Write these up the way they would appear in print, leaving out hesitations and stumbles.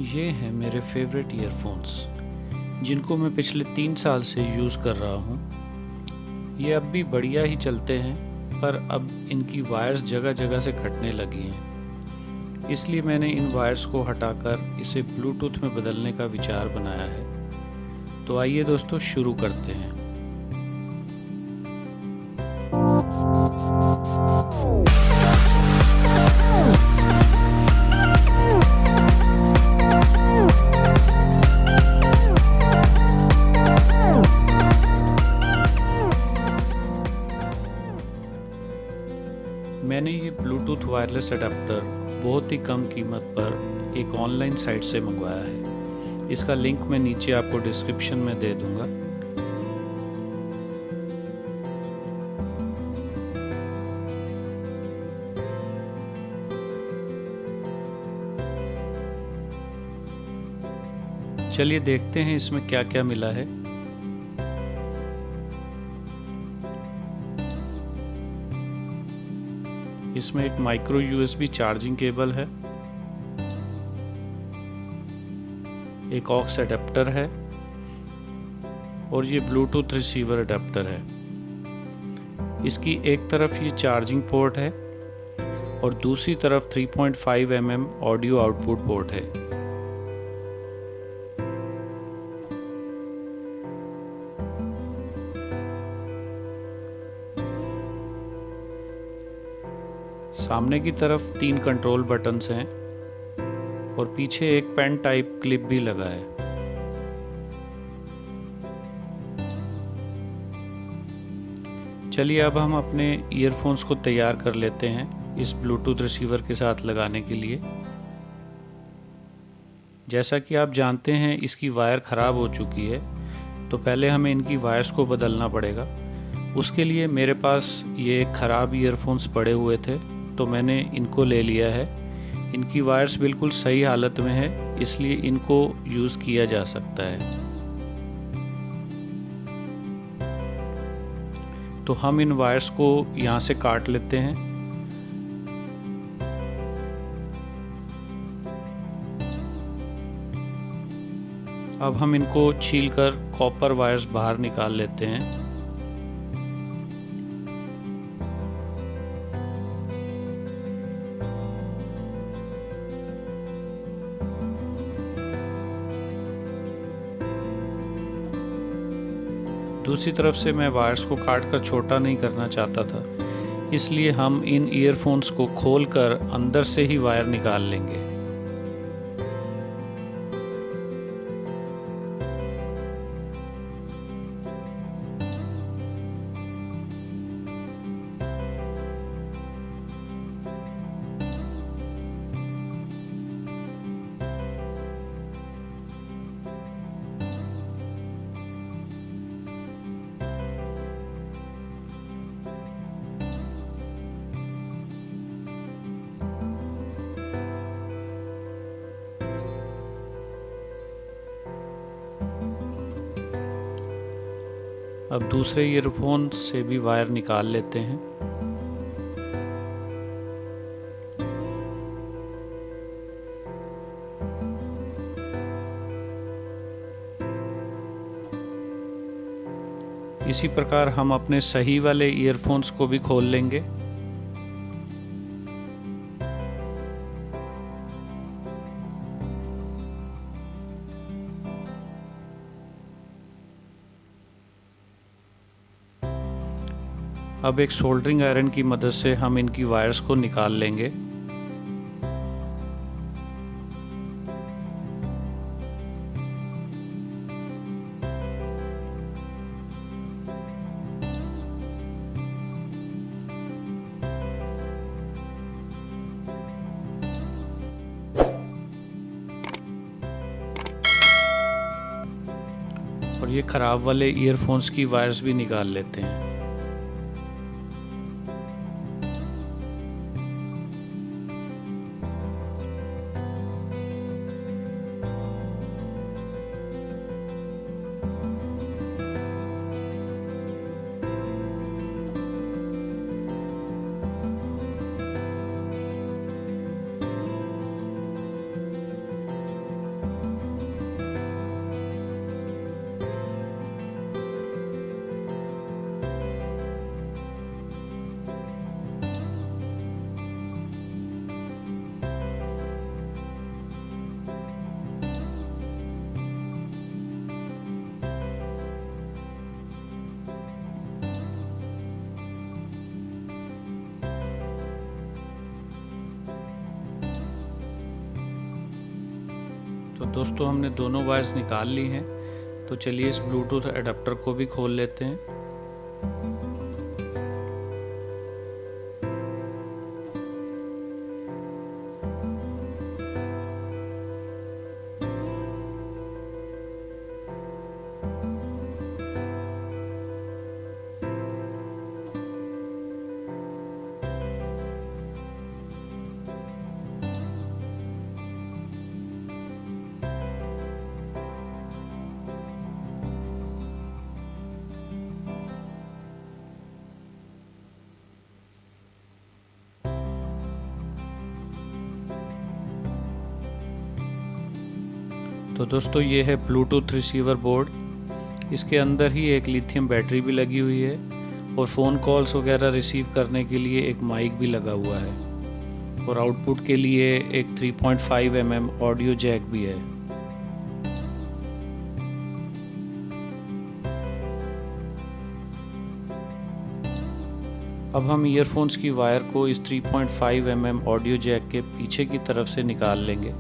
ये हैं मेरे फेवरेट ईयरफोन्स जिनको मैं पिछले 3 साल से यूज़ कर रहा हूँ। ये अब भी बढ़िया ही चलते हैं, पर अब इनकी वायर्स जगह जगह से कटने लगी हैं। इसलिए मैंने इन वायर्स को हटाकर इसे ब्लूटूथ में बदलने का विचार बनाया है। तो आइए दोस्तों, शुरू करते हैं। मैंने ये ब्लूटूथ वायरलेस अडेप्टर बहुत ही कम कीमत पर एक ऑनलाइन साइट से मंगवाया है। इसका लिंक मैं नीचे आपको डिस्क्रिप्शन में दे दूंगा। चलिए देखते हैं इसमें क्या क्या मिला है। इसमें एक माइक्रो यूएसबी चार्जिंग केबल है, एक ऑक्स अडेप्टर है और ये ब्लूटूथ रिसीवर अडेप्टर है। इसकी एक तरफ ये चार्जिंग पोर्ट है और दूसरी तरफ 3.5 mm ऑडियो आउटपुट पोर्ट है। सामने की तरफ 3 कंट्रोल बटन्स हैं और पीछे एक पेन टाइप क्लिप भी लगा है। चलिए अब हम अपने ईयरफोन्स को तैयार कर लेते हैं इस ब्लूटूथ रिसीवर के साथ लगाने के लिए। जैसा कि आप जानते हैं इसकी वायर ख़राब हो चुकी है, तो पहले हमें इनकी वायर्स को बदलना पड़ेगा। उसके लिए मेरे पास ये ख़राब ईयरफोन्स पड़े हुए थे, तो मैंने इनको ले लिया है। इनकी वायर्स बिल्कुल सही हालत में है, इसलिए इनको यूज़ किया जा सकता है। तो हम इन वायर्स को यहाँ से काट लेते हैं। अब हम इनको छीलकर कॉपर वायर्स बाहर निकाल लेते हैं। दूसरी तरफ से मैं वायर्स को काट कर छोटा नहीं करना चाहता था, इसलिए हम इन ईयरफोन्स को खोलकर अंदर से ही वायर निकाल लेंगे। अब दूसरे ईयरफोन से भी वायर निकाल लेते हैं। इसी प्रकार हम अपने सही वाले ईयरफोन्स को भी खोल लेंगे। अब एक सोल्डरिंग आयरन की मदद से हम इनकी वायर्स को निकाल लेंगे। और ये ख़राब वाले ईयरफोन्स की वायर्स भी निकाल लेते हैं। तो दोस्तों हमने दोनों वायर्स निकाल ली हैं, तो चलिए इस ब्लूटूथ एडाप्टर को भी खोल लेते हैं। तो दोस्तों ये है ब्लूटूथ रिसीवर बोर्ड। इसके अंदर ही एक लिथियम बैटरी भी लगी हुई है और फ़ोन कॉल्स वगैरह रिसीव करने के लिए एक माइक भी लगा हुआ है और आउटपुट के लिए एक 3.5 mm ऑडियो जैक भी है। अब हम ईयरफोन्स की वायर को इस 3.5 mm ऑडियो जैक के पीछे की तरफ से निकाल लेंगे।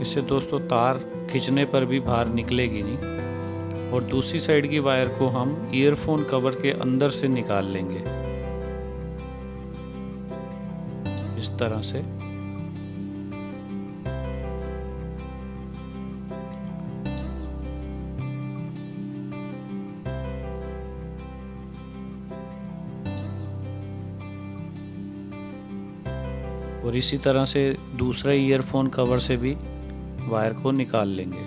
इससे दोस्तों तार खींचने पर भी बाहर निकलेगी नहीं। और दूसरी साइड की वायर को हम ईयरफोन कवर के अंदर से निकाल लेंगे इस तरह से। और इसी तरह से दूसरा ईयरफोन कवर से भी वायर को निकाल लेंगे।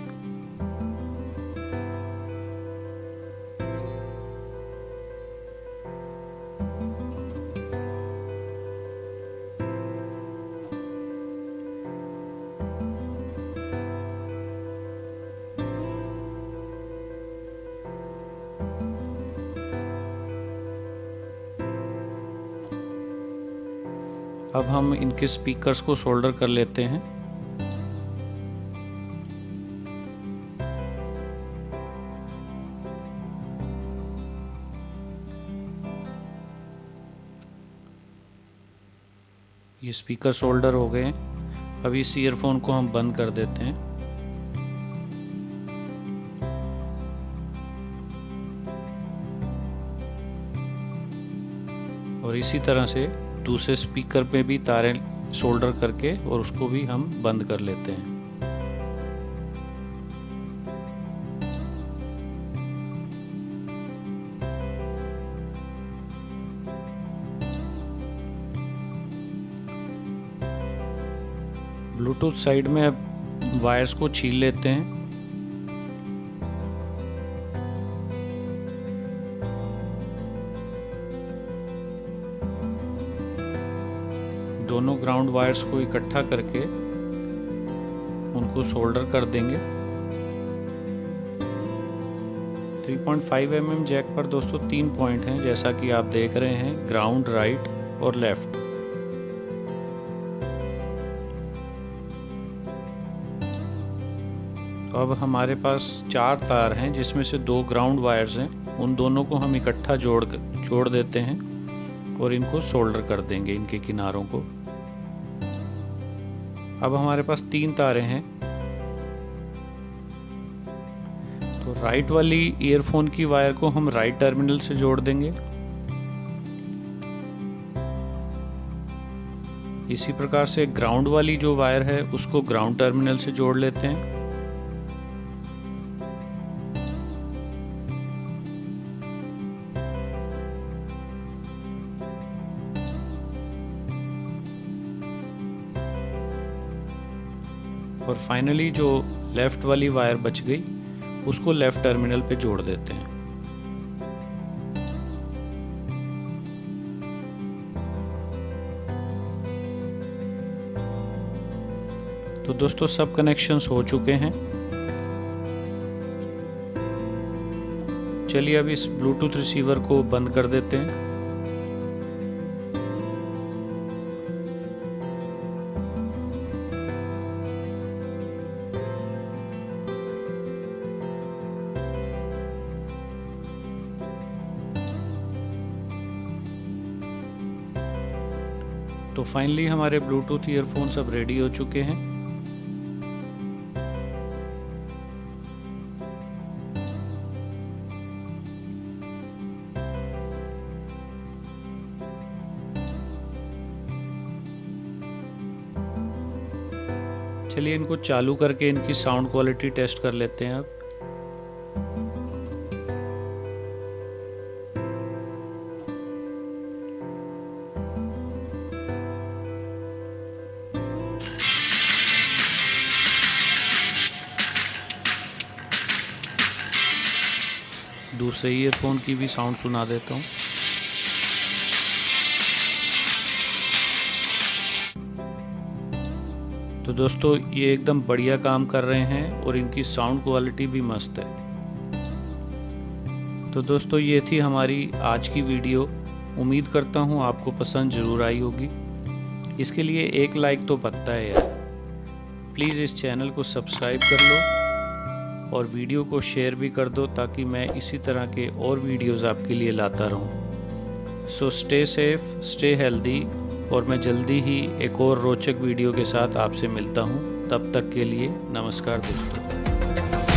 अब हम इनके स्पीकर्स को सोल्डर कर लेते हैं। ये स्पीकर सोल्डर हो गए। अब इस ईयरफोन को हम बंद कर देते हैं। और इसी तरह से दूसरे स्पीकर पे भी तारें सोल्डर करके और उसको भी हम बंद कर लेते हैं। ब्लूटूथ साइड में अब वायर्स को छील लेते हैं। दोनों ग्राउंड वायर्स को इकट्ठा करके उनको सोल्डर कर देंगे। 3.5 mm जैक पर दोस्तों 3 पॉइंट हैं, जैसा कि आप देख रहे हैं, ग्राउंड, राइट और लेफ्ट। तो अब हमारे पास 4 तार हैं, जिसमें से 2 ग्राउंड वायर्स हैं। उन दोनों को हम इकट्ठा जोड़ देते हैं और इनको सोल्डर कर देंगे, इनके किनारों को। अब हमारे पास 3 तारें हैं। तो राइट वाली ईयरफोन की वायर को हम राइट टर्मिनल से जोड़ देंगे। इसी प्रकार से ग्राउंड वाली जो वायर है उसको ग्राउंड टर्मिनल से जोड़ लेते हैं। और फाइनली जो लेफ़्ट वाली वायर बच गई उसको लेफ़्ट टर्मिनल पे जोड़ देते हैं। तो दोस्तों सब कनेक्शंस हो चुके हैं। चलिए अब इस ब्लूटूथ रिसीवर को बंद कर देते हैं। तो फाइनली हमारे ब्लूटूथ ईयरफोन्स अब रेडी हो चुके हैं। चलिए इनको चालू करके इनकी साउंड क्वालिटी टेस्ट कर लेते हैं अब। दूसरे ईयरफोन की भी साउंड सुना देता हूँ। तो दोस्तों ये एकदम बढ़िया काम कर रहे हैं और इनकी साउंड क्वालिटी भी मस्त है। तो दोस्तों ये थी हमारी आज की वीडियो। उम्मीद करता हूँ आपको पसंद ज़रूर आई होगी। इसके लिए एक लाइक तो बनता है यार। प्लीज़ इस चैनल को सब्सक्राइब कर लो और वीडियो को शेयर भी कर दो ताकि मैं इसी तरह के और वीडियोज़ आपके लिए लाता रहूँ। So stay safe, stay healthy और मैं जल्दी ही एक और रोचक वीडियो के साथ आपसे मिलता हूँ। तब तक के लिए नमस्कार दोस्तों।